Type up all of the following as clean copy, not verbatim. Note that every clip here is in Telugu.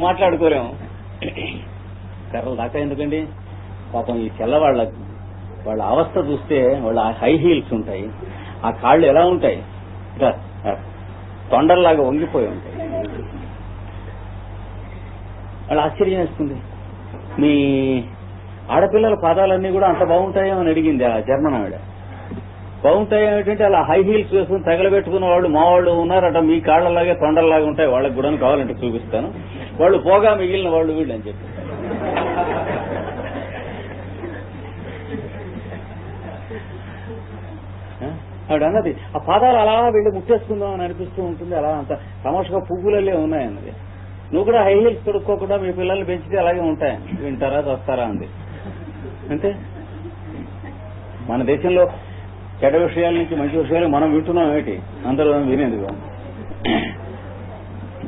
మాట్లాడుకోలేము. కర్రలు దాకా ఎందుకండి, పాపం ఈ వాళ్ళ అవస్థ చూస్తే వాళ్ళ హై హీల్స్ ఉంటాయి, ఆ కాళ్ళు ఎలా ఉంటాయి, ఇట్లా తొండల్లాగా వంగిపోయి ఉంటాయి. వాళ్ళు ఆశ్చర్యం వేస్తుంది. మీ ఆడపిల్లల పాదాలన్నీ కూడా అంత బాగుంటాయో అని అడిగింది ఆ జర్మన్ ఆవిడ. బాగుంటాయి ఏమిటంటే అలా హై హీల్స్ వేసుకుని తగలబెట్టుకున్న వాళ్ళు మా వాళ్ళు ఉన్నారట, మీ కాళ్లలాగే తొండల్లాగా ఉంటాయి, వాళ్ళకి కూడా కావాలంటే చూపిస్తాను, వాళ్ళు పోగా మిగిలిన వాళ్ళు వీళ్ళు అని చెప్పి. ఆవిడ అన్నది ఆ పాదాలు అలా వెళ్ళి ముట్టేసుకుందాం అని అనిపిస్తూ ఉంటుంది, అలా అంత తమాషగా పువ్వులల్లే ఉన్నాయన్నది. నువ్వు కూడా హై హీల్స్ తొడుక్కోకుండా మీ పిల్లల్ని పెంచితే అలాగే ఉంటాయని వింటారా వస్తారా అంది. అంటే మన దేశంలో చెడ్డ విషయాల నుంచి మంచి విషయాలు మనం వింటున్నాం ఏమిటి, అందరూ వినేందుకు.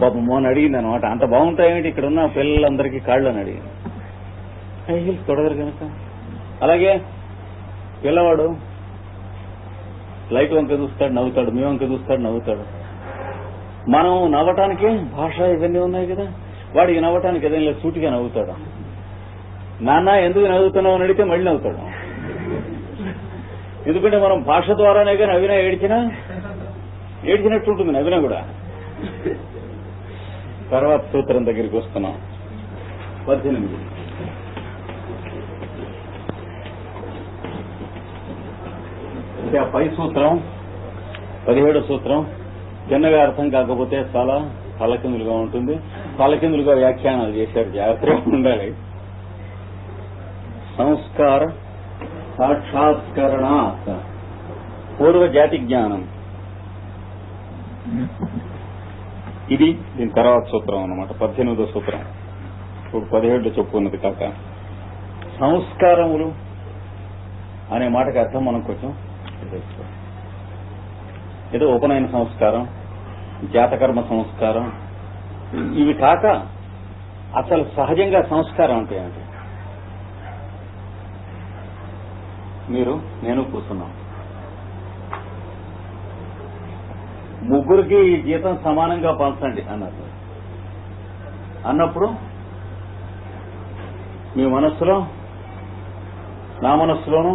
పాపం మోహన్ అడిగింది అనమాట, అంత బాగుంటాయేమిటి ఇక్కడ ఉన్న పిల్లలందరికీ కాళ్ళు అని అడిగింది. హై హీల్స్ తొడగరు కనుక. అలాగే పిల్లవాడు లైట్ వంక చూస్తాడు నవ్వుతాడు, మీ వంక చూస్తాడు నవ్వుతాడు. మనం నవ్వటానికి భాష ఇవన్నీ ఉన్నాయి కదా, వాడికి నవ్వటానికి ఏదైనా లేదు, సూటిగా నవ్వుతాడు. నాన్న ఎందుకు నవ్వుతున్నావు అని అడిగితే మళ్ళీ నవ్వుతాడు. ఎందుకంటే మనం భాష ద్వారానే కానీ నవ్వినా ఏడ్చినట్టు ఉంటుంది, నవ్వినా కూడా. తర్వాత సూత్రం దగ్గరికి వస్తున్నాం. 18 అంటే ఆ పై సూత్రం 17వ సూత్రం చిన్నగా అర్థం కాకపోతే చాలా తలకిందులుగా ఉంటుంది. తలకిందులుగా వ్యాఖ్యానాలు చేశారు, జాగ్రత్తగా ఉండాలి. సంస్కార సాక్షాత్కరణ పూర్వ జాతి జ్ఞానం, ఇది దీని తర్వాత సూత్రం అన్నమాట. 18వ సూత్రం ఇప్పుడు 17 చెప్పుకున్నది కాక. సంస్కారములు అనే మాటకి అర్థం మనం కొంచెం ఏదో ఉపనయన సంస్కారం, జాతకర్మ సంస్కారం, ఇవి కాక అసలు సహజంగా సంస్కారం అంటే ఏంటి? మీరు నేను కూర్చున్నాం, ముగ్గురికి జీతం సమానంగా పంచండి అన్నప్పుడు మీ మనస్సులో నా మనస్సులోనూ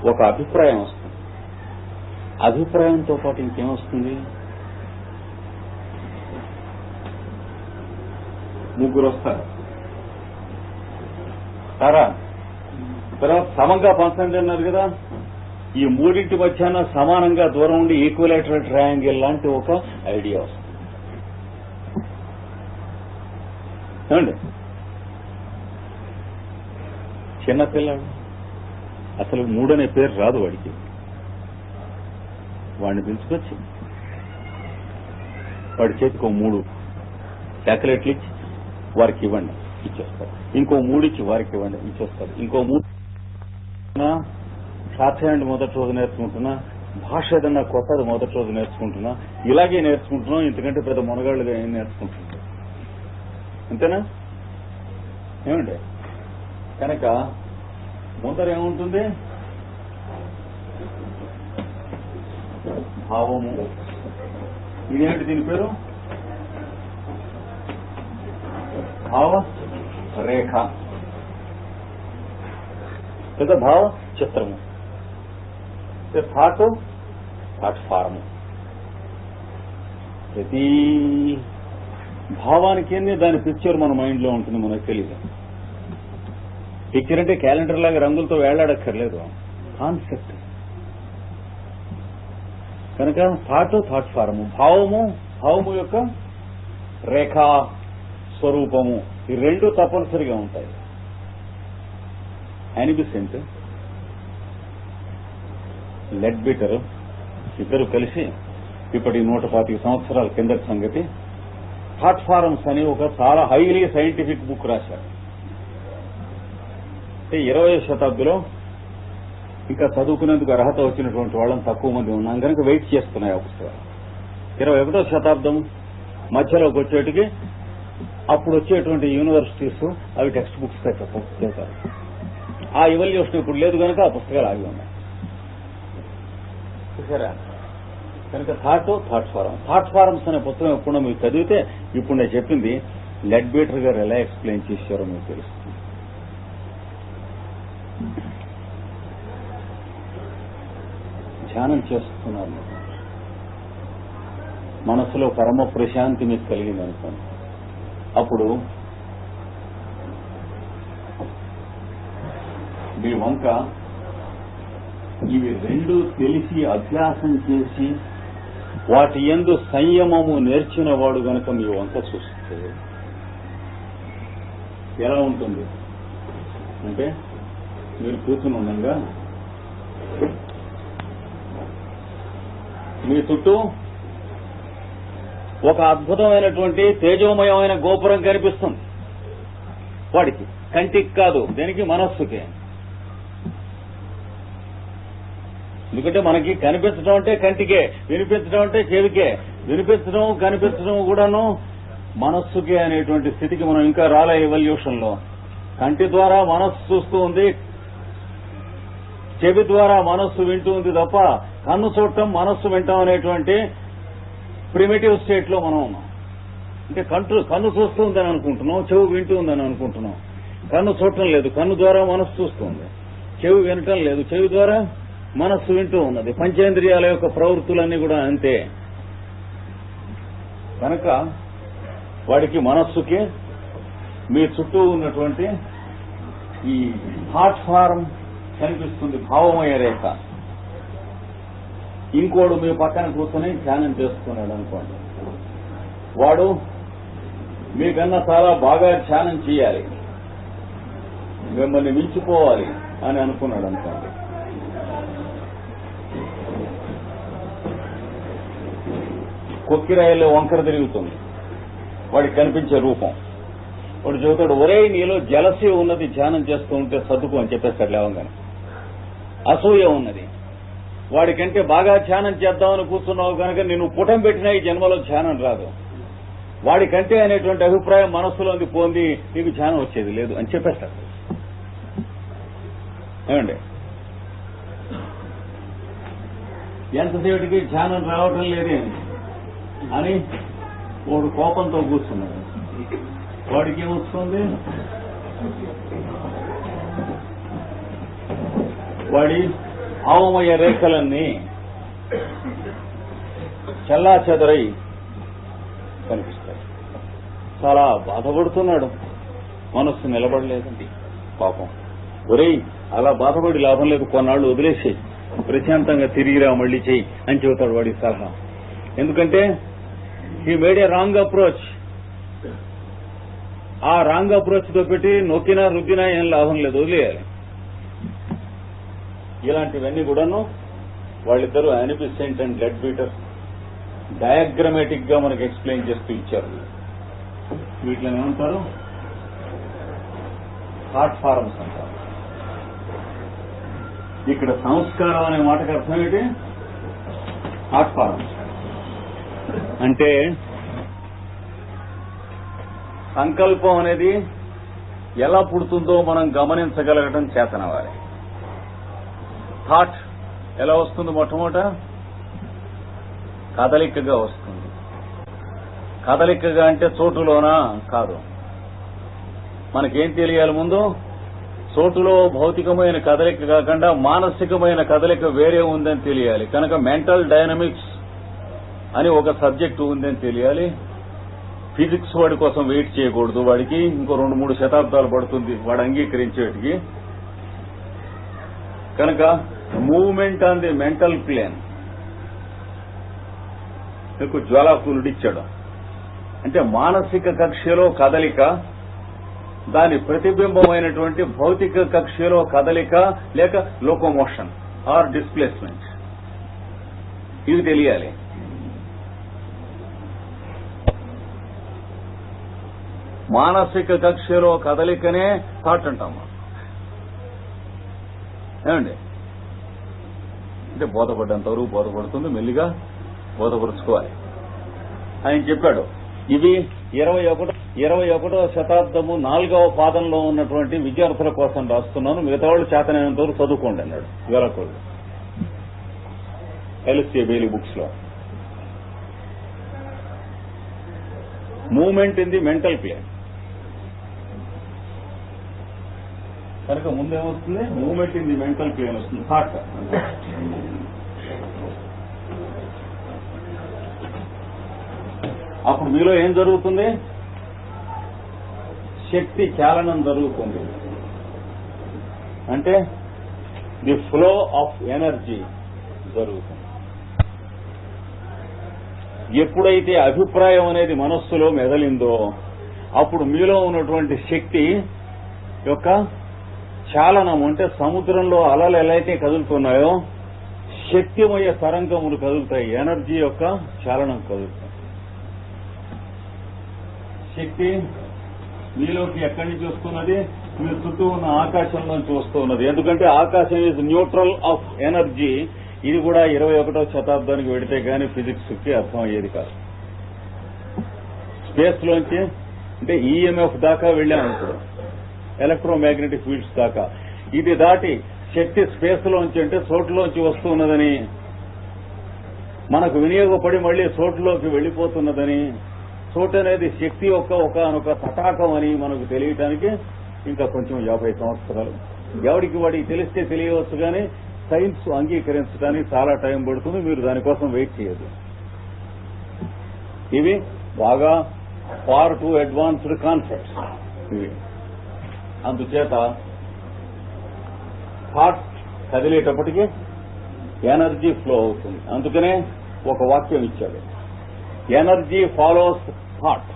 ఒక అభిప్రాయం వస్తుంది. అభిప్రాయంతో పాటు ఇంకేమొస్తుంది? ముగ్గురు వస్తారు, సారా తర్వాత సమంగా పంచండి అన్నారు కదా. ఈ మూడింటి మధ్యాహ్నం సమానంగా దూరం ఉండి ఈక్వలేటరల్ ట్రయాంగిల్ లాంటి ఒక ఐడియా వస్తుంది. ఏమండి, చిన్నపిల్లాడు అసలు 3 అనే పేరు రాదు వాడికి, వాడిని పిలుచుకొచ్చి వాడి చేతికి 3 చాక్లెట్లు ఇచ్చి వారికి ఇవ్వండి ఇచ్చేస్తారు, ఇంకో 3 ఇచ్చి వారికి ఇవ్వండి ఇచ్చేస్తారు, ఇంకో 3 షార్ట్ హ్యాండ్ మొదటి రోజు నేర్చుకుంటున్నా, భాష ఏదన్నా కొత్తది మొదటి రోజు నేర్చుకుంటున్నా, ఇలాగే నేర్చుకుంటున్నాం, ఇంతకంటే పెద్ద మునగాళ్ళుగా ఏం నేర్చుకుంటున్నాం, అంతేనా? ఏమండి, కనుక ముందర ఏముంటుంది? భావము. ఇదేంటి దీని పేరు? భావ రేఖ లేదా భావ చిత్రము, థాట్ ఫారము. ప్రతి భావానికి దాని పిక్చర్ మన మైండ్ లో ఉంటుంది, మనకు తెలియదు. పిక్చర్ అంటే క్యాలెండర్ లాగా రంగులతో వేళ్లాడక్కర్లేదు, కాన్సెప్ట్. కనుక థాట్ ఫారము, భావము యొక్క రేఖా స్వరూపము, ఈ 2 తప్పనిసరిగా ఉంటాయి. యానిబిసెంట్, లెడ్బిటర్ ఇద్దరు కలిసి ఇప్పటి 125 సంవత్సరాల కిందటి సంగతి థాట్ ఫారమ్స్ అని ఒక చాలా హైలీ సైంటిఫిక్ బుక్ రాశారు. అంటే 20వ శతాబ్దిలో ఇంకా చదువుకునేందుకు అర్హత వచ్చినటువంటి వాళ్ళని తక్కువ మంది ఉన్నాం కనుక వెయిట్ చేస్తున్నాయి ఆ పుస్తకాలు. 21వ శతాబ్దం మధ్యలోకి వచ్చేటికి అప్పుడు వచ్చేటువంటి యూనివర్సిటీస్ అవి టెక్స్ట్ బుక్స్ చేశారు. ఆ ఇవల్యూషన్ ఇప్పుడు లేదు కనుక ఆ పుస్తకాలు ఆగి ఉన్నాయి. చూసారా? కనుక థాట్ ఫారమ్స్ అనే పుస్తకం ఎప్పుడో మీకు చదివితే ఇప్పుడు నేను చెప్పింది లెడ్బీటర్ గారు ఎలా ఎక్స్ప్లెయిన్ చేశారో మీకు తెలుస్తుంది. ధ్యానం చేస్తున్నారు, మనసులో పరమ ప్రశాంతి మీకు కలిగింది అనుకోండి. అప్పుడు మీ వంక ఇవి రెండు తెలిసి అభ్యాసం చేసి వాటి యందు సంయమము నేర్చిన వాడు గనక మీ వంక చూస్తే ఎలా ఉంటుంది అంటే, మీరు కూర్చుని ఉండగా మీ చుట్టూ ఒక అద్భుతమైనటువంటి తేజోమయమైన గోపురం కనిపిస్తుంది. వాడికి కంటికి కాదు, దేనికి మనస్సుకే. ఎందుకంటే మనకి కనిపించడం అంటే కంటికే, వినిపించడం అంటే చెవికే. వినిపించడం కనిపించడం కూడాను మనస్సుకే అనేటువంటి స్థితికి మనం ఇంకా రాలే ఎవల్యూషన్ లో. కంటి ద్వారా మనస్సు చూస్తూ ఉంది, చెవి ద్వారా మనస్సు వింటూ ఉంది తప్ప కన్ను చూడటం మనస్సు వింటాం అనేటువంటి ప్రిమిటివ్ స్టేట్ లో మనం ఉన్నాం. అంటే కన్ను చూస్తూ ఉందని అనుకుంటున్నాం, చెవి వింటూ ఉందని అనుకుంటున్నాం. కన్ను చూడటం లేదు, కన్ను ద్వారా మనస్సు చూస్తుంది. చెవి వినటం లేదు, చెవి ద్వారా మనస్సు వింటూ ఉన్నది. పంచేంద్రియాల యొక్క ప్రవృత్తులన్నీ కూడా అంతే. కనుక వాడికి మనస్సుకి మీ చుట్టూ ఉన్నటువంటి ఈ థాట్ ఫారం కనిపిస్తుంది, భావమయ రేఖ. ఇంకోడు మీ పక్కన కూర్చొని ధ్యానం చేసుకున్నాడు అనుకోండి, వాడు మీకన్నా చాలా బాగా ధ్యానం చేయాలి, మిమ్మల్ని మించిపోవాలి అని అనుకున్నాడు అనుకోండి. కొక్కిరాయిలో వంకర తిరుగుతుంది వాడికి కనిపించే రూపం. వాడు చెబుతాడు, ఒరే నీలో జలసి ఉన్నది, ధ్యానం చేస్తూ ఉంటే సర్దుకు అని చెప్పేస్తాడు లేవంగానే. అసూయ ఉన్నది, వాడికంటే బాగా ధ్యానం చేద్దామని కూర్చున్నావు కనుక నేను పుటం పెట్టినా ఈ జన్మలో ధ్యానం రాదు. వాడికంటే అనేటువంటి అభిప్రాయం మనస్సులోకి పోంది, నీకు ధ్యానం వచ్చేది లేదు అని చెప్పేస్తాడు. ఏమండి, ఎంతసేపటికి ధ్యానం రావటం లేదే అని వాడు కోపంతో కూర్చున్నాడు. వాడికి ఏమొస్తుంది, వాడి భావమయ రేఖలన్నీ చల్లా చెదరై కనిపిస్తాయి. చాలా బాధపడుతున్నాడు, మనస్సు నిలబడలేదండి పాపం. ఒరేయ్ అలా బాధపడి లాభం లేదు, కొన్నాళ్ళు వదిలేసి ప్రశాంతంగా తిరిగిరా మళ్లీ చెయ్యి అని చెబుతాడు వాడి సలహా. ఎందుకంటే he made A wrong approach. ఆ రాంగ్ అప్రోచ్ తో పెట్టి నొక్కినా రుద్దినా ఏం లాభం లేదు, వదిలేయాలి. ఇలాంటివన్నీ కూడాను వాళ్ళిద్దరూ యానిబిసెంట్ అండ్ లెడ్బీటర్ డయాగ్రమేటిక్ గా మనకు ఎక్స్ప్లెయిన్ చేస్తూ ఇచ్చారు. వీటిని ఏమంటారు, థాట్ ఫారమ్స్ అంటారు. ఇక్కడ సంస్కారం అనే మాటకు అర్థం ఏంటి, థాట్ ఫారమ్స్ అంటే సంకల్పం అనేది ఎలా పుడుతుందో మనం గమనించగలగటం చేతనవాలి. థాట్ ఎలా వస్తుంది, మొట్టమొదట కదలికగా వస్తుంది. కదలికగా అంటే చోటులోనా కాదు, మనకేం తెలియాలి ముందు, చోటులో భౌతికమైన కదలిక కాకుండా మానసికమైన కదలిక వేరే ఉందని తెలియాలి. కనుక మెంటల్ డైనమిక్స్ అని ఒక సబ్జెక్టు ఉందని తెలియాలి. ఫిజిక్స్ వాడి కోసం వెయిట్ చేయకూడదు, వాడికి ఇంకో 2-3 శతాబ్దాలు పడుతుంది వాడు అంగీకరించేటికి. కనుక movement on the mental plane మీకు జ్వాలాకులుడిచ్చాడు. అంటే మానసిక కక్ష్యలో కదలిక, దాని ప్రతిబింబమైనటువంటి భౌతిక కక్ష్యలో కదలిక లేక లోకోమోషన్ ఆర్ డిస్ప్లేస్మెంట్, ఇది తెలియాలి. మానసిక కక్ష్యలో కదలికనే థాట్ అంటాము. ఏమండి, అంటే బోధపడ్డంతవరకు బోధపడుతుంది, మెల్లిగా బోధపరుచుకోవాలి. ఆయన చెప్పాడు, ఇవి 21వ శతాబ్దము 4వ పాదంలో ఉన్నటువంటి విద్యార్థుల కోసం రాస్తున్నాను, మిగతా వాళ్ళు చేతనైనంత వరకు చదువుకోండి అన్నాడు వేలకోళ్ళు ఎల్ఎస్ఏ బెయిలీ బుక్స్ లో. Moment in the mental plane. కనుక ముందేమొస్తుంది? Moment in the mental plane వస్తుంది, థాట్. అప్పుడు మీలో ఏం జరుగుతుంది? శక్తి చాలనం జరుగుతుంది. అంటే ది ఫ్లో ఆఫ్ ఎనర్జీ జరుగుతుంది. ఎప్పుడైతే అభిప్రాయం అనేది మనస్సులో మెదలిందో అప్పుడు మీలో ఉన్నటువంటి శక్తి యొక్క చాలనం, అంటే సముద్రంలో అలలు ఎలా అయితే కదులుతున్నాయో శక్తిమయ తరంగములు కదులుతాయి, ఎనర్జీ యొక్క చాలనం కదులుతాయి. శక్తి మీలోకి ఎక్కడి నుంచి వస్తున్నది? మీరు చుట్టూ ఉన్న ఆకాశంలోంచి వస్తున్నది. ఎందుకంటే ఆకాశం ఈజ్ న్యూట్రల్ ఆఫ్ ఎనర్జీ. ఇది కూడా 21వ శతాబ్దానికి వెడితే గానీ ఫిజిక్స్ కి అర్థమయ్యేది కాదు. స్పేస్ లోంచి అంటే ఈఎంఎఫ్ దాకా వెళ్ళామనుకో, ఎలక్ట్రోమాగ్నెటిక్ ఫీల్డ్స్ దాకా. ఇది దాటి శక్తి స్పేస్ లోంచి అంటే చోట్లోంచి వస్తున్నదని, మనకు వినియోగపడి మళ్లీ చోట్లోకి వెళ్లిపోతున్నదని, చోటు అనేది శక్తి యొక్క ఒకనొక తటాకం అని మనకు తెలియటానికి ఇంకా కొంచెం 50 సంవత్సరాలు. ఎవడికి వాడికి తెలిస్తే తెలియవచ్చు కానీ సైన్స్ అంగీకరించడానికి చాలా టైం పడుతుంది. మీరు దానికోసం వెయిట్ చేయదు. ఇవి బాగా ఫార్ టు అడ్వాన్స్డ్ కాన్సెప్ట్స్ ఇవి. అందుచేత థాట్ కదిలేటప్పటికీ ఎనర్జీ ఫ్లో అవుతుంది. అందుకనే ఒక వాక్యం ఇచ్చాడు, ఎనర్జీ ఫాలోస్ థాట్.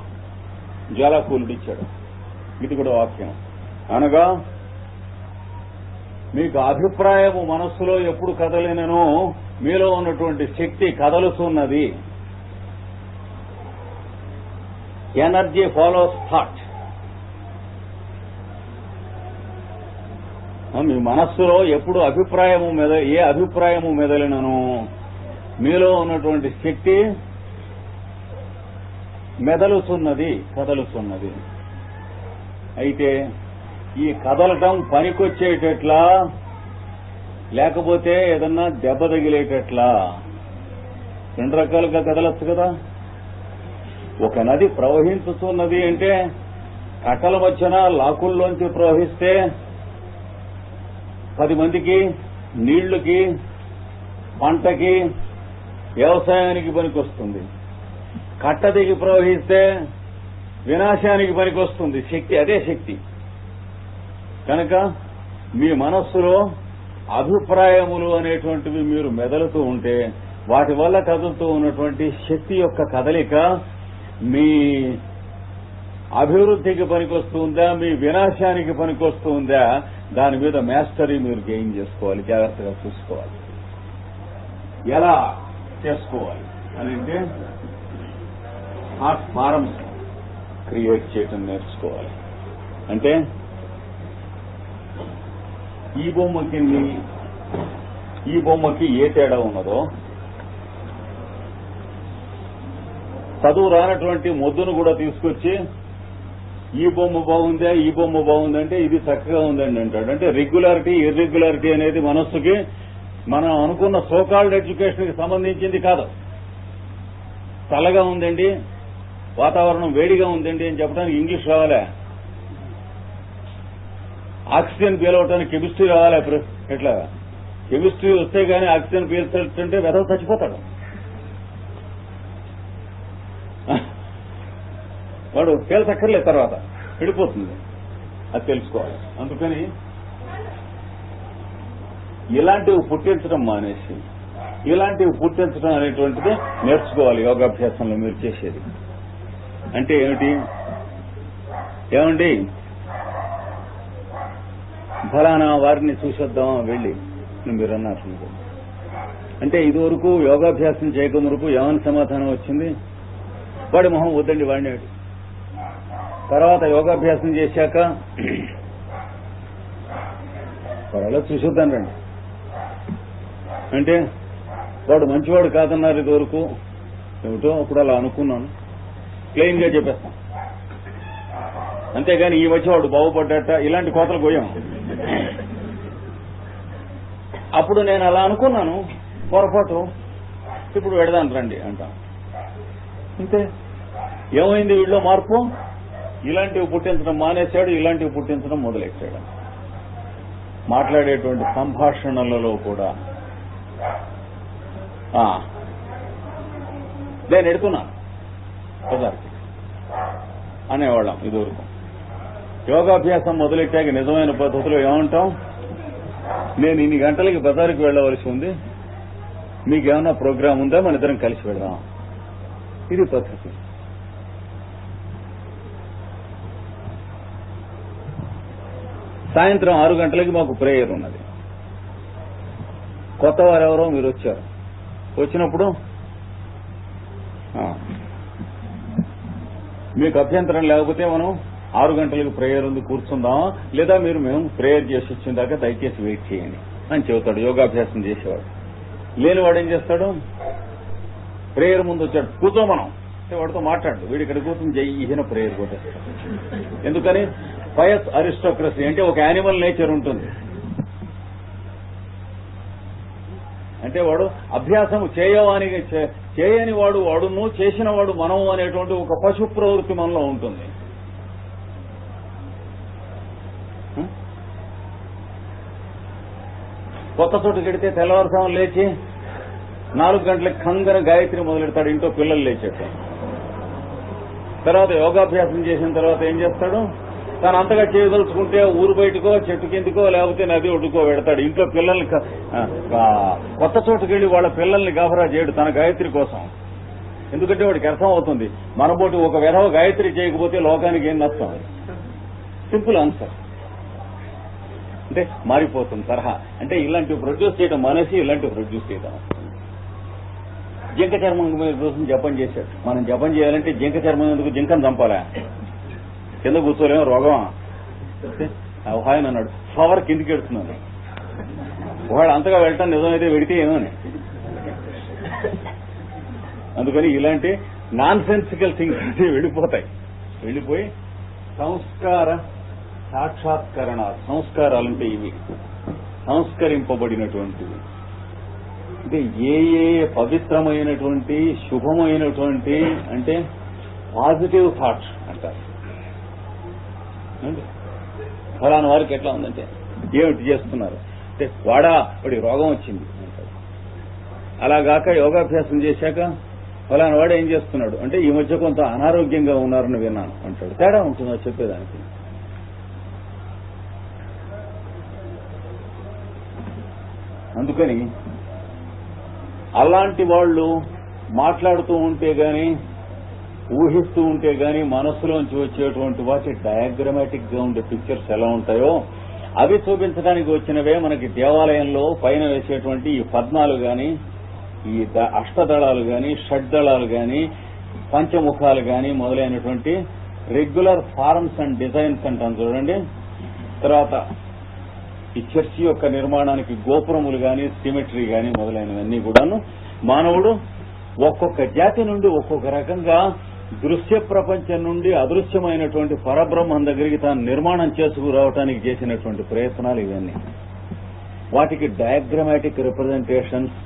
జ్వాలాకూలుడు ఇచ్చాడు. ఇది కూడా వాక్యం. అనగా మీకు అభిప్రాయము మనస్సులో ఎప్పుడు కదలిననో మీలో ఉన్నటువంటి శక్తి కదలుతున్నది. Energy follows thought. మీ మనస్సులో ఎప్పుడు ఏ అభిప్రాయము మెదలినను మీలో ఉన్నటువంటి శక్తి మెదలుతున్నది, కదలుతున్నది. అయితే ఈ కదలటం పనికొచ్చేటట్లా లేకపోతే ఏదన్నా దెబ్బ తగిలేటట్లా? రెండు రకాలుగా కదలచ్చు కదా. ఒక నది ప్రవహించుతున్నది అంటే కట్టల మధ్యన లాకుల్లోంచి ప్రవహిస్తే 10 మందికి, నీళ్లకి, పంటకి, వ్యవసాయానికి పనికొస్తుంది. కట్ట దిగి ప్రవహిస్తే వినాశానికి పనికొస్తుంది. శక్తి అదే శక్తి. కనుక మీ మనస్సులో అభిప్రాయములు అనేటువంటివి మీరు మెదలుతూ ఉంటే వాటి వల్ల కదులుతూ ఉన్నటువంటి శక్తి యొక్క కదలిక మీ అభివృద్ధికి పనికొస్తుందా, మీ వినాశానికి పనికొస్తుందా, దాని మీద మాస్టరీ మీరు గెయిన్ చేసుకోవాలి. జాగ్రత్తగా చూసుకోవాలి. ఎలా చేసుకోవాలి అని అంటే థాట్ ఫారమ్స్ క్రియేట్ చేయటం నేర్చుకోవాలి. అంటే ఈ బొమ్మకి ఏ తేడా ఉన్నదో, చదువు రానటువంటి మొద్దును కూడా తీసుకొచ్చి ఈ బొమ్మ బాగుందా, ఈ బొమ్మ బాగుందంటే ఇది చక్కగా ఉందండి అంటాడు. అంటే రెగ్యులారిటీ, ఇర్రెగ్యులారిటీ అనేది మనస్సుకి మనం అనుకున్న సోకాల్డ్ ఎడ్యుకేషన్ కి సంబంధించింది కాదు. చల్లగా ఉందండి, వాతావరణం వేడిగా ఉందండి అని చెప్పడానికి ఇంగ్లీష్ రావాలా? ఆక్సిజన్ పీలవటానికి కెమిస్ట్రీ రావాలా? ఎట్లా? కెమిస్ట్రీ వస్తే గానీ ఆక్సిజన్ పీల్చుంటే వెధవ చచ్చిపోతాడు వాడు. తేల్చక్కర్లేదు, తర్వాత విడిపోతుంది. అది తెలుసుకోవాలి. అందుకని ఇలాంటివి పుట్టించడం మానేసి ఇలాంటివి పుట్టించడం అనేటువంటిది నేర్చుకోవాలి. యోగాభ్యాసంలో మీరు చేసేది అంటే ఏమండి ఫలానా వారిని చూసొద్దాం వెళ్ళి మీరు అన్నారు. అంటే ఇదివరకు యోగాభ్యాసం చేయకమురకు ఏమని సమాధానం వచ్చింది? వాడి మొహం వద్దండి వాడిని. తర్వాత యోగాభ్యాసం చేశాక వాడు చూసొద్దాం రండి అంటే వాడు మంచివాడు కాదన్నారు ఇదివరకు. ఏమిటో అప్పుడు అలా అనుకున్నాను, క్లెయిమ్ గా చెప్పేస్తాం. అంతేగాని ఈ వచ్చి వాడు బాగుపడ్డట ఇలాంటి కోతలు పోయాం. అప్పుడు నేను అలా అనుకున్నాను, పొరపాటు, ఇప్పుడు వెడదాను రండి అంటాం. అంతే. ఏమైంది వీళ్ళలో మార్పు? ఇలాంటివి పుట్టించడం మానేశాడు, ఇలాంటివి పుట్టించడం మొదలెట్టాడు. మాట్లాడేటువంటి సంభాషణలలో కూడా నేను ఎడుతున్నాను పదార్థి అనేవాళ్ళం ఇదివరకు. యోగాభ్యాసం మొదలెట్టాక నిజమైన పద్ధతిలో ఏమంటాం? నేను ఇన్ని గంటలకి బజారుకి వెళ్ళవలసి ఉంది, మీకేమన్నా ప్రోగ్రాం ఉందా, మన ఇద్దరం కలిసి వెళ్దాం. ఇది పద్ధతి. సాయంత్రం 6 గంటలకి మాకు ప్రేయర్ ఉన్నది. కొత్త వారెవరో మీరు వచ్చారు. వచ్చినప్పుడు మీకు అభ్యంతరం లేకపోతే మనం 6 గంటలకు ప్రేయర్ ఉంది కూర్చుందామా, లేదా మేము ప్రేయర్ చేసి వచ్చిన దాకా దయచేసి వెయిట్ చేయండి అని చెబుతాడు యోగాభ్యాసం చేసేవాడు. లేనివాడు ఏం చేస్తాడు? ప్రేయర్ ముందు వచ్చాడు, కూర్చో మనం అంటే వాడితో మాట్లాడు. వీడి ఇక్కడ కూర్చొని జైన ప్రేయర్ కొట్టేస్తాడు. ఎందుకని? పయస్ అరిస్టోక్రసీ అంటే ఒక యానిమల్ నేచర్ ఉంటుంది. అంటే వాడు అభ్యాసం చేయని వాడు వాడును, చేసిన వాడు మనము అనేటువంటి ఒక పశు ప్రవృత్తి మనలో ఉంటుంది. కొత్త చోటు గడితే తెల్లవారుసాము లేచి 4 గంటలకు కంగన గాయత్రి మొదలెడతాడు. ఇంట్లో పిల్లలు లేచేట తర్వాత యోగాభ్యాసం చేసిన తర్వాత ఏం చేస్తాడు? తను అంతగా చేయదలుచుకుంటే ఊరు బయటకో, చెట్టు కిందకో, లేకపోతే నది ఒడ్డుకో వెడతాడు. ఇంట్లో పిల్లల్ని కొత్త చోటుకెళ్లి వాళ్ళ పిల్లల్ని గాబరా చేయడు తన గాయత్రి కోసం. ఎందుకంటే వాడికి అర్థం అవుతుంది, మనబోటి ఒక విధవ గాయత్రి చేయకపోతే లోకానికి ఏం నష్టం. Simple answer. అంటే మారిపోతుంది తరహా. అంటే ఇలాంటివి ప్రొడ్యూస్ చేయడం మానేసి ఇలాంటివి ప్రొడ్యూస్ చేయడం. జింక చర్మం కోసం జపం చేశాడు. మనం జపం చేయాలంటే జింక చర్మం ఎందుకు? జింకను చంపాలా? కింద కూర్చోలేమో రోగమా? ఆయన అన్నాడు పవర్ కిందికి ఎడుతున్నాను. వాడు అంతగా వెళ్ళటం నిజమైతే వెడితే ఏమోని. అందుకని ఇలాంటి నాన్ సెన్సికల్ థింగ్స్ అంటే వెళ్ళిపోయి సంస్కార సాక్షాత్కరణ. సంస్కారాలంటే ఇవి సంస్కరింపబడినటువంటివి. అంటే ఏ పవిత్రమైనటువంటి శుభమైనటువంటి అంటే పాజిటివ్ థాట్స్ అంటారు. ఫలానా వారికి ఎట్లా ఉందంటే ఏమిటి చేస్తున్నారు అంటే వాడి రోగం వచ్చింది అంటారు. అలాగాక యోగాభ్యాసం చేశాక ఫలానా వాడు ఏం చేస్తున్నాడు అంటే ఈ మధ్య కొంత అనారోగ్యంగా ఉన్నారని విన్నాను అంటాడు. తేడా ఉంటుందో చెప్పేదానికి. అందుకని అలాంటి వాళ్ళు మాట్లాడుతూ ఉంటే గాని, ఊహిస్తూ ఉంటే గాని మనస్సులోంచి వచ్చేటువంటి వాటి డయాగ్రమాటిక్ గా ఉండే పిక్చర్స్ ఎలా ఉంటాయో అవి చూపించడానికి వచ్చినవే మనకి దేవాలయంలో పైన వేసేటువంటి ఈ పద్మాలు గాని, ఈ అష్టదళాలు గాని, షడ్దళాలు గాని, పంచముఖాలు గాని మొదలైనటువంటి రెగ్యులర్ ఫార్మ్స్ అండ్ డిజైన్స్ అంటాం చూడండి. తర్వాత ఈ చర్చి యొక్క నిర్మాణానికి గోపురములు గాని, సిమెట్రీ గాని మొదలైనవన్నీ కూడాను మానవుడు ఒక్కొక్క జాతి నుండి ఒక్కొక్క రకంగా దృశ్య ప్రపంచం నుండి అదృశ్యమైనటువంటి పరబ్రహ్మం దగ్గరికి తాను నిర్మాణం చేసుకురావడానికి చేసినటువంటి ప్రయత్నాలు ఇవన్నీ. వాటికి డయాగ్రమాటిక్ రిప్రజెంటేషన్స్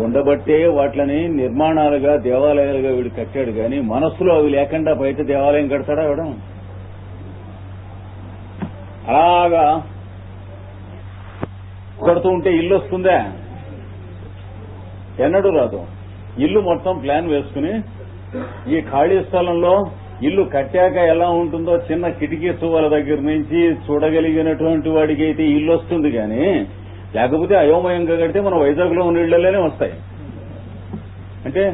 ఉండబట్టే వాటిని నిర్మాణాలుగా, దేవాలయాలుగా వీడు కట్టాడు. గాని మనస్సులో అవి లేకుండా బయట దేవాలయం కడతాడా ఇవ్వడం? అలాగా కడుతూ ఉంటే ఇల్లు వస్తుందా? ఎన్నడూ రాదు. ఇల్లు మొత్తం ప్లాన్ వేసుకుని ఈ ఖాళీ స్థలంలో ఇల్లు కట్టాక ఎలా ఉంటుందో చిన్న కిటికీ సువ్వల దగ్గర నుంచి చూడగలిగినటువంటి వాడికి అయితే ఇల్లు వస్తుంది. కానీ లేకపోతే అయోమయంగా కడితే మన వైజాగ్ లో ఉన్న ఇళ్లలోనే వస్తాయి. అంటే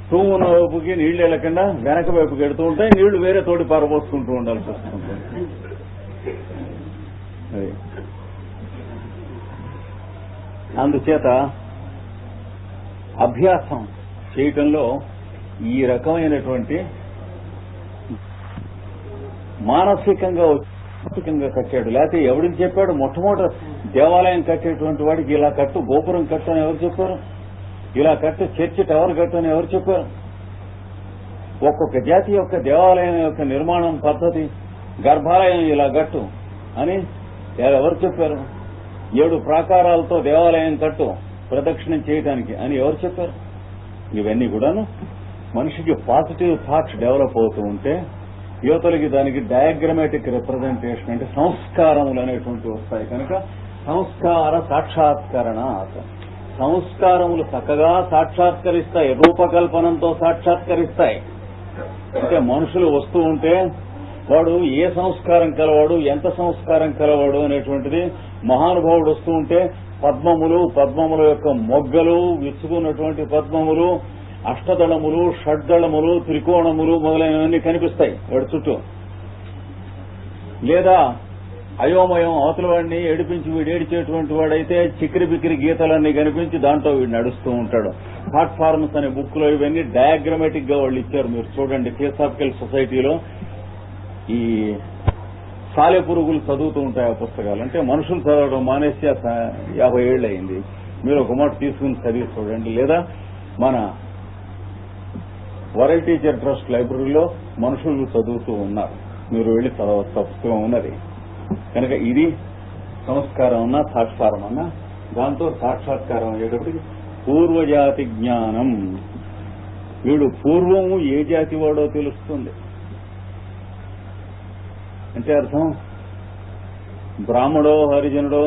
తూము ఉన్న వైపుకి నీళ్లు వెళ్ళకుండా వెనక వైపుకి ఎడుతూ ఉంటాయి. నీళ్లు వేరే తోటి పారబోసుకుంటూ ఉండాల్సి వస్తుంది. అందుచేత అభ్యాసం చేయటంలో ఈ రకమైనటువంటి మానసికంగా కట్టాడు. లేకపోతే ఎవరికి చెప్పాడు? మొట్టమొదటి దేవాలయం కట్టేటువంటి వాడికి ఇలా కట్టు, గోపురం కట్టు అని ఎవరు చెప్పారు? ఇలా కట్టు, చర్చి టవర్ కట్టు అని ఎవరు చెప్పారు? ఒక్కొక్క జాతి యొక్క దేవాలయం యొక్క నిర్మాణం పద్ధతి, గర్భాలయం ఇలా కట్టు అని ఎవరు చెప్పారు? 7 ప్రాకారాలతో దేవాలయం కట్టు ప్రదక్షిణం చేయడానికి అని ఎవరు చెప్పారు? ఇవన్నీ కూడాను మనిషికి పాజిటివ్ థాట్స్ డెవలప్ అవుతూ ఉంటే యువతలకి దానికి డయాగ్రమాటిక్ రిప్రజెంటేషన్ అంటే సంస్కారములు అనేటువంటి వస్తాయి. కనుక సంస్కార సాక్షాత్కరణ, సంస్కారములు చక్కగా సాక్షాత్కరిస్తాయి, రూపకల్పనంతో సాక్షాత్కరిస్తాయి. అంటే మనుషులు వస్తూ ఉంటే వాడు ఏ సంస్కారం కలవాడు, ఎంత సంస్కారం కలవాడు అనేటువంటిది మహానుభావుడు వస్తూ ఉంటే పద్మముల యొక్క మొగ్గలు, విచ్చుకున్నటువంటి పద్మములు, అష్టదళములు, షడ్దళములు, త్రికోణములు మొదలైనవన్నీ కనిపిస్తాయి వాడి చుట్టూ. లేదా అయోమయం అవతల వాడిని ఏడిపించి వీడు ఏడిచేటువంటి వాడైతే చిక్కిరి బిక్కిరి గీతలన్నీ కనిపించి దాంట్లో వీడు నడుస్తూ ఉంటాడు. ప్లాట్ఫార్మ్స్ అనే బుక్ లో ఇవన్నీ డయాగ్రమాటిక్ గా వాళ్ళు ఇచ్చారు. మీరు చూడండి, థియోసాఫికల్ సొసైటీలో ఈ సాలె పురుగులు చదువుతూ ఉంటాయి ఆ పుస్తకాలు. అంటే మనుషులు చదవడం మానేసి 50 ఏళ్ళు అయింది. మీరు ఒక మాట తీసుకుని చదివి చూడండి. లేదా మన వరల్డ్ టీచర్ ట్రస్ట్ లైబ్రరీలో మనుషులు చదువుతూ ఉన్నారు, మీరు వెళ్లి చదవచ్చు, పుస్తకం ఉన్నది. కనుక ఇది సంస్కారం అన్నా సాక్షాత్కారం అన్నా దాంతో సాక్షాత్కారం అయ్యేటప్పటికి పూర్వజాతి జ్ఞానం. వీడు పూర్వము ఏ జాతి వాడో తెలుస్తుంది. అంటే అర్థం బ్రాహ్మడో, హరిజనుడో,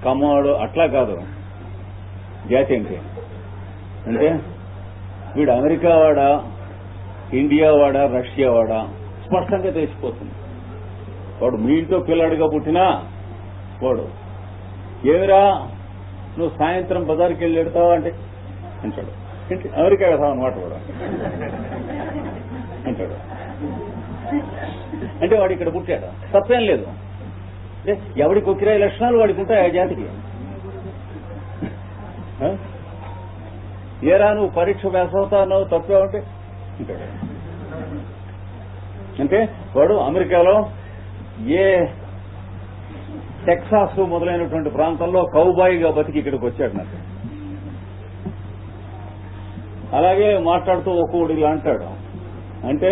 కమ్మవాడో అట్లా కాదు. జాతి అంటే వీడు అమెరికా వాడా, ఇండియా వాడా, రష్యా వాడా స్పష్టంగా తెలిసిపోతుంది. వాడు మీ ఇంట్లో పిల్లాడిగా పుట్టినా వాడు ఏమిరా నువ్వు సాయంత్రం బజార్కి వెళ్ళి ఎడతావా అంటే అంటాడు. అమెరికా వెళ్తావు అనమాట వాడు అంటాడు. అంటే వాడు ఇక్కడ పుట్టాడు, తప్పేం లేదు. అంటే ఎవడికి ఒక 20 లక్షణాలు వాడికి ఉంటాయి ఆ జాతికి. ఏరా నువ్వు పరీక్ష పాస్ అవుతావు తప్పేమంటే అంటాడు. అంటే వాడు అమెరికాలో ఏ టెక్సాస్ మొదలైనటువంటి ప్రాంతంలో కౌబాయిగా బతికి ఇక్కడికి వచ్చాడు. నాకు అలాగే మాట్లాడుతూ ఒక్కొక్కడు ఇలా అంటాడు. అంటే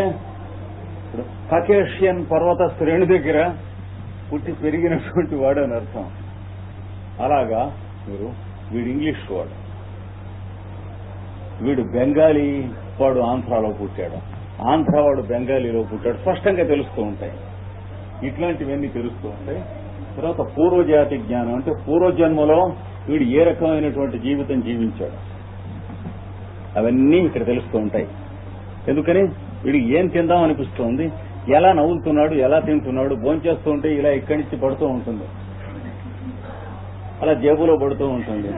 కకేషియన్ పర్వత శ్రేణి దగ్గర పుట్టి పెరిగినటువంటి వాడు అని అర్థం. అలాగా మీరు వీడు ఇంగ్లీష్ వాడు, వీడు బెంగాలీ వాడు ఆంధ్రాలో పుట్టాడు, ఆంధ్ర వాడు బెంగాలీలో పుట్టాడు, స్పష్టంగా తెలుస్తూ ఉంటాయి. ఇట్లాంటివన్నీ తెలుస్తూ ఉంటాయి. తర్వాత పూర్వజాతి జ్ఞానం అంటే పూర్వజన్మలో వీడు ఏ రకమైనటువంటి జీవితం జీవించాడు అవన్నీ ఇక్కడ తెలుస్తూ ఉంటాయి. ఎందుకని వీడికి ఏం తిందాం అనిపిస్తోంది, ఎలా నవ్వులుతున్నాడు, ఎలా తింటున్నాడు, భోంచేస్తూ ఉంటే ఇలా ఇక్కడి నుంచి పడుతూ ఉంటుంది, అలా జేబులో పడుతూ ఉంటుంది,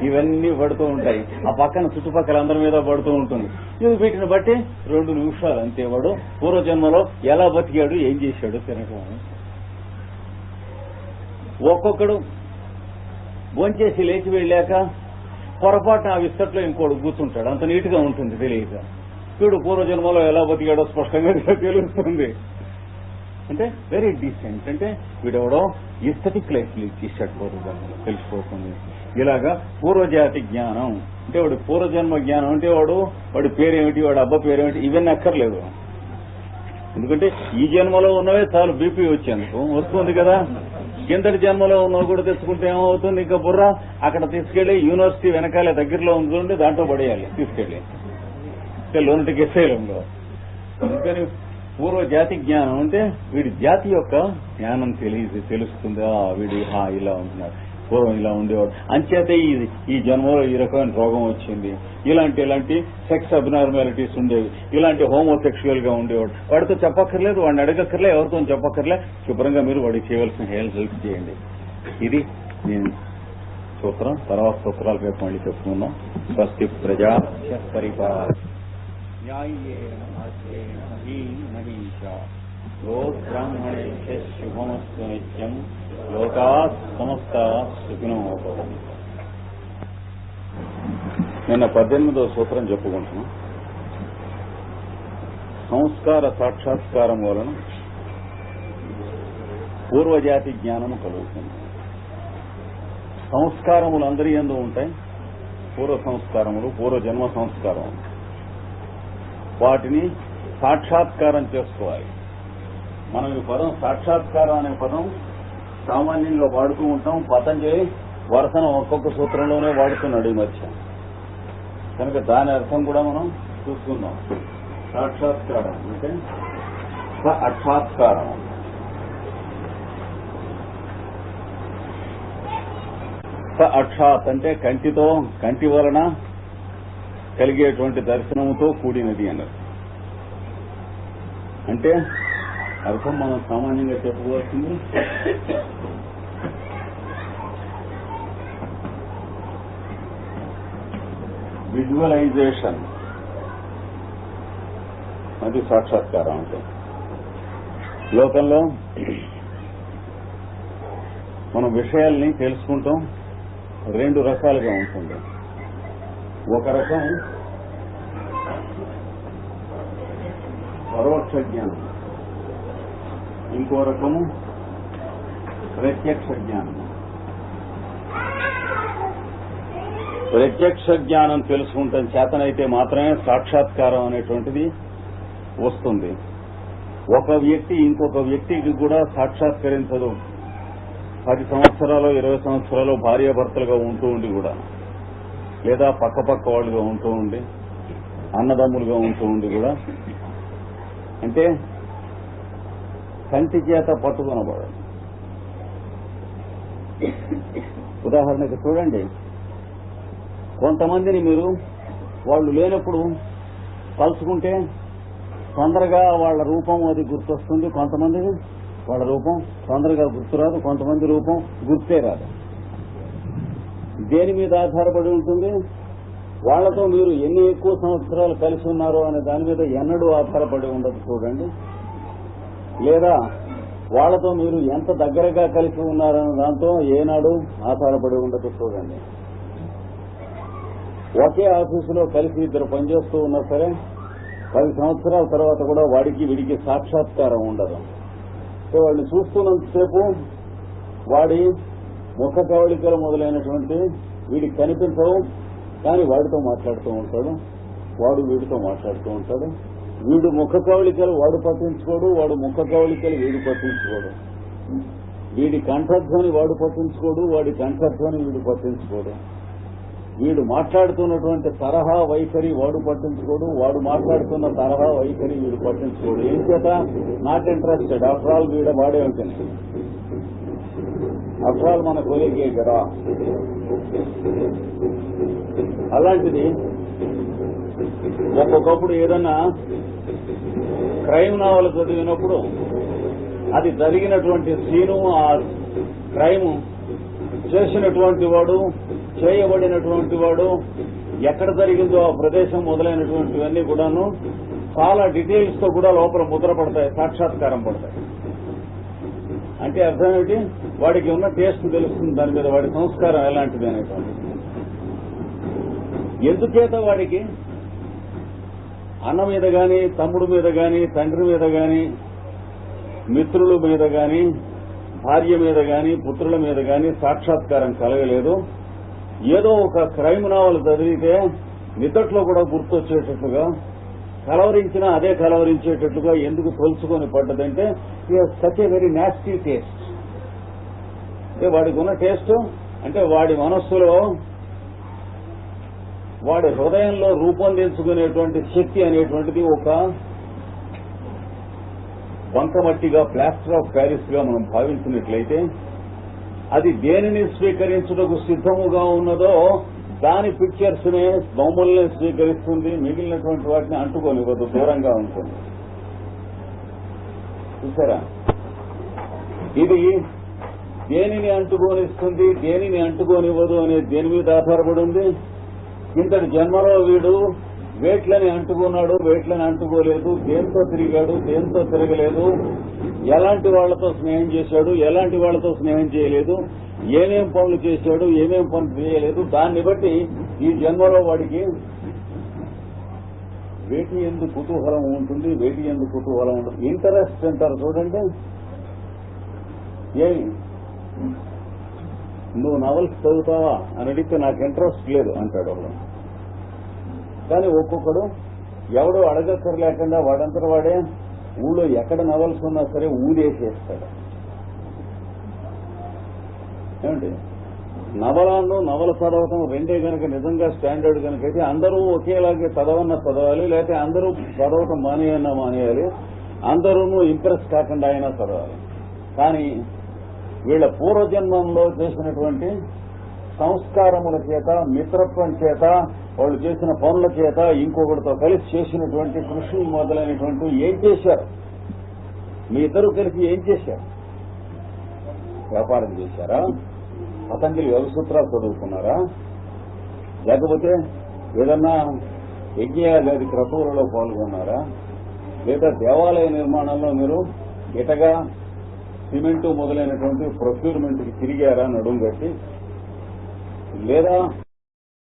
ఇవన్నీ పడుతూ ఉంటాయి. ఆ పక్కన చుట్టుపక్కల అందరి మీద పడుతూ ఉంటుంది. ఇది వీటిని బట్టి 2 నిమిషాలు అంతే వాడు పూర్వజన్మలో ఎలా బతికాడు, ఏం చేశాడు తినటం. ఒక్కొక్కడు భోంచేసి లేచి వెళ్ళాక పొరపాటున ఆ విస్తట్లో ఇంకోడు కూర్చుంటాడు, అంత నీట్ గా ఉంటుంది తెలియక. వీడు పూర్వజన్మలో ఎలా బతికాడో స్పష్టంగా తెలుస్తుంది. అంటే వెరీ డీసెంట్. అంటే వీడెవడో ఎస్థెటిక్ లైఫ్ లీడ్ చేశాడు పూర్వజన్మలో తెలిసిపోతుంది. ఇలాగా పూర్వజాతి జ్ఞానం అంటే వాడు పూర్వజన్మ జ్ఞానం అంటే వాడి పేరేమిటి, వాడి అబ్బ పేరేమిటి ఇవన్నీ అక్కర్లేదు. ఎందుకంటే ఈ జన్మలో ఉన్నవే చాలు బీపీ వచ్చేందుకు వస్తుంది కదా. కిందటి జన్మలో ఉన్నవి కూడా తెచ్చుకుంటే ఏమవుతుంది, ఇంకా బుర్ర అక్కడ తీసుకెళ్లి యూనివర్సిటీ వెనకాల దగ్గరలో ఉంటుంటే దాంట్లో పడేయాలి తీసుకెళ్లి లోనటికి ఎస్ఐలంలో. అందుకని పూర్వ జాతి జ్ఞానం అంటే వీడి జాతి యొక్క జ్ఞానం తెలుస్తుంది. వీడి ఇలా ఉంటున్నాడు, పూర్వం ఇలా ఉండేవాడు, అంచేతే ఈ జన్మలో ఈ రకమైన రోగం వచ్చింది, ఇలాంటి సెక్స్ అబ్నార్మాలిటీస్ ఉండేవి, ఇలాంటి హోమోసెక్షువల్ గా ఉండేవాడు. వాడితో చెప్పక్కర్లేదు, వాడిని అడగక్కర్లే, ఎవరితో చెప్పక్కర్లే, శుభ్రంగా మీరు వాడికి చేయవలసిన హెల్ప్ చేయండి. ఇది నేను సూత్రం. తర్వాత సూత్రాలు రేపు మళ్ళీ చెప్పుకుందాం. స్వస్తి ప్రజా పరిపాలన న్యాయేన ఆశ్రయేణ మహీ మహీషా గోబ్రాహ్మణేభ్య శుభమస్తు నిత్యం లోకా సమస్త సుఖినో భవంతు. నిన్న 18వ సూత్రం చెప్పుకుంటున్నాం. సంస్కార సాక్షాత్కారం వలన పూర్వజాతి జ్ఞానము కలుగుతుంది. సంస్కారములు అందరి యందు ఉంటాయి, పూర్వ సంస్కారములు, పూర్వజన్మ సంస్కారం. వాటిని సాక్షాత్కారం చేసుకోవాలి. మనం ఈ పదం సాక్షాత్కారం అనే పదం సామాన్యంగా వాడుతూ ఉంటాం. పతంజలి వరుసను ఒక్కొక్క సూత్రంలోనే వాడుతున్నాడు ఈ మధ్య. కనుక దాని అర్థం కూడా మనం చూసుకుందాం. సాక్షాత్కారం అంటే అక్షాత్కారం. అక్షాత్ అంటే కంటితో, కంటి వలన కలిగేటువంటి దర్శనముతో కూడినది అన్నారు. అంటే అర్థం మనం సామాన్యంగా చెప్పుకోవాల్సింది విజువలైజేషన్, అది సాక్షాత్కారం అంటే. లోకంలో మనం విషయాల్ని తెలుసుకుంటాం రెండు రకాలుగా ఉంటుంది. ఒక రకం పరోక్ష జ్ఞానం, ఇంకో రకము ప్రత్యక్ష జ్ఞానం. ప్రత్యక్ష జ్ఞానం తెలుసుకుంటాం చేతనైతే మాత్రమే సాక్షాత్కారం అనేటువంటిది వస్తుంది. ఒక వ్యక్తి ఇంకొక వ్యక్తికి కూడా సాక్షాత్కరించదు. 10 సంవత్సరాలు 20 సంవత్సరాలు భార్యాభర్తలుగా ఉంటూ ఉండి కూడా, లేదా పక్క వాళ్ళుగా ఉంటూ ఉండి, అన్నదమ్ములుగా ఉంటూ ఉండి కూడా, అంటే కంటి చేత పట్టుకొనబడాలి. ఉదాహరణకు చూడండి, కొంతమందిని మీరు వాళ్ళు లేనప్పుడు కలుసుకుంటే తొందరగా వాళ్ళ రూపం అది గుర్తొస్తుంది, కొంతమంది వాళ్ళ రూపం తొందరగా గుర్తురాదు, కొంతమంది రూపం గుర్తే రాదు. దేని మీద ఆధారపడి ఉంటుంది? వాళ్లతో మీరు ఎన్ని ఎక్కువ సంవత్సరాలు కలిసి ఉన్నారో అనే దాని మీద ఎన్నడూ ఆధారపడి ఉండదు చూడండి. లేదా వాళ్లతో మీరు ఎంత దగ్గరగా కలిసి ఉన్నారనే దాంతో ఏనాడు ఆధారపడి ఉండదు చూడండి. ఒకే ఆఫీసులో కలిసి ఇద్దరు పనిచేస్తూ ఉన్నా సరే 10 సంవత్సరాల తర్వాత కూడా వాడికి వీడికి సాక్షాత్కారం ఉండదు. సో వాడిని చూస్తున్నంతసేపు వాడి ముఖ కవళికలు మొదలైనటువంటి వీడికి కనిపించవు, కానీ వాడితో మాట్లాడుతూ ఉంటాడు, వాడు వీడితో మాట్లాడుతూ ఉంటాడు. వీడు ముఖ కవళికలు వాడు పట్టించుకోడు, వాడు ముఖ కవళికలు వీడు పట్టించుకోడు. వీడి కంఠధ్వని వాడు పట్టించుకోడు, వాడి కంఠధ్వని వీడు పట్టించుకోడు. వీడు మాట్లాడుతున్నటువంటి తరహా వైఖరి వాడు పట్టించుకోడు, వాడు మాట్లాడుతున్న తరహా వైఖరి వీడు పట్టించుకోడు. ఏం చేత? Not interested. ఆఫ్టర్ ఆల్ వీడ వాడే ఉంటుంది. ఆఫ్టర్ ఆల్ మన కొలిగే కదా. అలాంటిది ఒక్కొక్కప్పుడు ఏదన్నా క్రైమ్ నావల్ చదివినప్పుడు అది జరిగినటువంటి సీను, ఆ క్రైమ్ చేసినటువంటి వాడు, చేయబడినటువంటి వాడు, ఎక్కడ జరిగిందో ఆ ప్రదేశం మొదలైనటువంటివన్నీ కూడాను చాలా డీటెయిల్స్ తో కూడా లోపల ముద్ర పడతాయి, సాక్షాత్కారం పడతాయి. అంటే అర్థం ఏమిటి? వాడికి ఉన్న టేస్ట్ తెలుస్తుంది దాని మీద, వాడి సంస్కారం ఎలాంటిది అనేటువంటి. ఎందుచేత వాడికి అన్న మీద గాని, తమ్ముడు మీద గాని, తండ్రి మీద గాని, మిత్రుల మీద గాని, భార్య మీద గాని, పుత్రుల మీద గాని సాక్షాత్కారం కలగలేదు. ఏదో ఒక క్రైమ్ నావల్ చదివితే నిద్దట్లో కూడా గుర్తొచ్చేటట్లుగా, కలవరించినా అదే కలవరించేటట్లుగా ఎందుకు తోల్చుకొని పడ్డదంటే such a very nasty taste. అంటే వాడికి ఉన్న టేస్ట్ అంటే వాడి మనస్సులో, వాడి హృదయంలో రూపొందించుకునేటువంటి శక్తి అనేటువంటిది ఒక బంకమట్టిగా, ప్లాస్టర్ ఆఫ్ ప్యారిస్ గా మనం భావించినట్లయితే, అది దేనిని స్వీకరించుటకు సిద్ధముగా ఉన్నదో దాని పిక్చర్స్ నే, బొమ్మల్ని స్వీకరిస్తుంది, మిగిలినటువంటి వాటిని అంటుకోనివ్వదు, దూరంగా ఉంటుంది. చూసారా? ఇది దేనిని అంటుకోనిస్తుంది, దేనిని అంటుకోనివ్వదు అనే దేని మీద ఆధారపడి ఉంది. ఇంతటి జన్మలో వీడు వేట్లని అంటుకున్నాడు, వేట్లని అంటుకోలేదు, దేంతో తిరిగాడు, దేంతో తిరగలేదు, ఎలాంటి వాళ్లతో స్నేహం చేశాడు, ఎలాంటి వాళ్లతో స్నేహం చేయలేదు, ఏమేం పనులు చేశాడు, ఏమేం పనులు చేయలేదు, దాన్ని బట్టి ఈ జన్మలో వాడికి వేటి ఎందు కుతూహలం ఉంటుంది, వేటి ఎందు కుతూహలం ఉంటుంది. ఇంటరెస్ట్ అంటారు చూడండి. ఏమి నువ్వు నవల్స్ చదువుతావా అని అడిగితే నాకు ఇంట్రెస్ట్ లేదు అంటాడు ఒకడు. కానీ ఒక్కొక్కడు ఎవడో అడగక్కర్లేకుండా వాడంతట వాడే ఊళ్ళో ఎక్కడ నవల్స్ ఉన్నా సరే ఊరేసేస్తాడు. ఏమండి? నవలను నవల చదవటం రెండే కనుక నిజంగా స్టాండర్డ్ కనుకైతే అందరూ ఒకేలాగే చదవాలి, లేకపోతే అందరూ చదవటం మానేయాలి, అందరూ ఇంప్రెస్ కాకుండా అయినా చదవాలి. కానీ వీళ్ళ పూర్వజన్మంలో చేసినటువంటి సంస్కారముల చేత, మిత్రత్వం చేత, వాళ్ళు చేసిన పనుల చేత, ఇంకొకటితో కలిసి చేసినటువంటి కృషి మొదలైనటువంటి ఏం చేశారు? మీ ఇద్దరు కలిసి ఏం చేశారు? వ్యాపారం చేశారా? పతంజలి యోగసూత్రాలు చదువుకున్నారా? లేకపోతే ఏదన్నా యజ్ఞయాగాది క్రతువులలో పాల్గొన్నారా? లేదా దేవాలయ నిర్మాణంలో మీరు ఇటగా సిమెంటు మొదలైనటువంటి ప్రొక్యూర్మెంట్కి తిరిగారా నడుం కట్టి? లేదా